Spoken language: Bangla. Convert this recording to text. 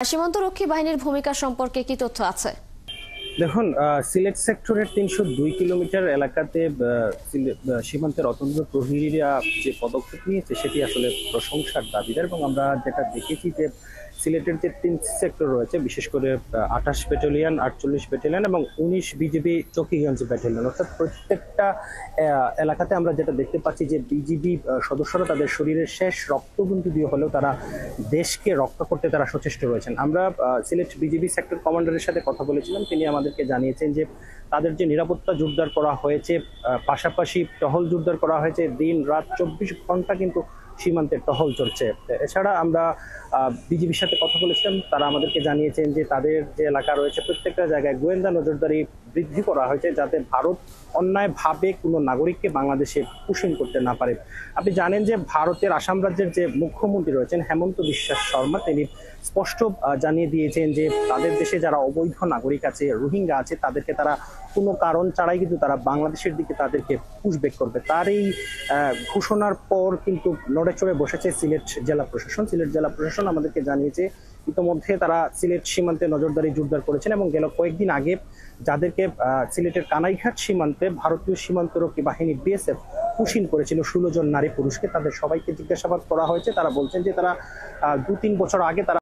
সীমান্তরক্ষী বাহিনীর ভূমিকা সম্পর্কে কি তথ্য আছে? দেখুন, সিলেট সেক্টরের ৩০২ কিলোমিটার এলাকাতে সীমান্তের অতন্ত্র প্রহরীরা যে পদক্ষেপ নিয়েছে সেটি আসলে প্রশংসার দাবিদার। এবং আমরা যেটা দেখেছি যে সিলেটের যে ৩ সেক্টর রয়েছে, বিশেষ করে ২৮ ব্যাটালিয়ন, ৪৮ ব্যাটালিয়ন এবং ১৯ বিজিবি চৌকিগঞ্জ ব্যাটালিয়ন, অর্থাৎ প্রত্যেকটা এলাকাতে আমরা যেটা দেখতে পাচ্ছি যে বিজিবি সদস্যরা তাদের শরীরের শেষ রক্তবিন্দু দিয়ে হলেও তারা দেশকে রক্ষা করতে তারা সচেষ্ট রয়েছেন। আমরা সিলেট বিজিবি সেক্টর কমান্ডারের সাথে কথা বলেছিলাম, তিনি আমাদেরকে জানিয়েছেন যে তাদের যে নিরাপত্তা জোরদার করা হয়েছে, পাশাপাশি টহল জোরদার করা হয়েছে, দিন রাত ২৪ ঘন্টা কিন্তু সীমান্তের টহল চলছে। এছাড়া আমরা বিজিবির সাথে কথা বলেছিলাম, তারা আমাদেরকে জানিয়েছেন যে তাদের যে এলাকা রয়েছে প্রত্যেকটা জায়গায় গোয়েন্দা নজরদারি বৃদ্ধি করা হয়েছে, যাতে ভারত অন্যায়ভাবে কোনো নাগরিককে বাংলাদেশে পুশিং করতে না পারে। আপনি জানেন যে ভারতের আসাম রাজ্যের যে মুখ্যমন্ত্রী রয়েছেন হেমন্ত বিশ্বাস শর্মা, তিনি স্পষ্ট জানিয়ে দিয়েছেন যে তাদের দেশে যারা অবৈধ নাগরিক আছে, রোহিঙ্গা আছে, তাদেরকে তারা কোনো কারণ ছাড়াই কিন্তু তারা বাংলাদেশের দিকে তাদেরকে পুশব্যাক করবে। তার এই ঘোষণার পর কিন্তু নড়ে চড়ে বসেছে সিলেট জেলা প্রশাসন। সিলেট জেলা প্রশাসন আমাদেরকে জানিয়েছে ইতোমধ্যে তারা সিলেট সীমান্তে নজরদারি জোরদার করেছেন এবং গেল কয়েকদিন আগে যাদেরকে সিলেটের কানাইঘাট সীমান্তে ভারতীয় সীমান্তরক্ষী বাহিনী বিএসএফ পুশিন করেছিল ১৬ জন নারী পুরুষকে, তাদের সবাইকে জিজ্ঞাসাবাদ করা হয়েছে। তারা বলছেন যে তারা ২-৩ বছর আগে তারা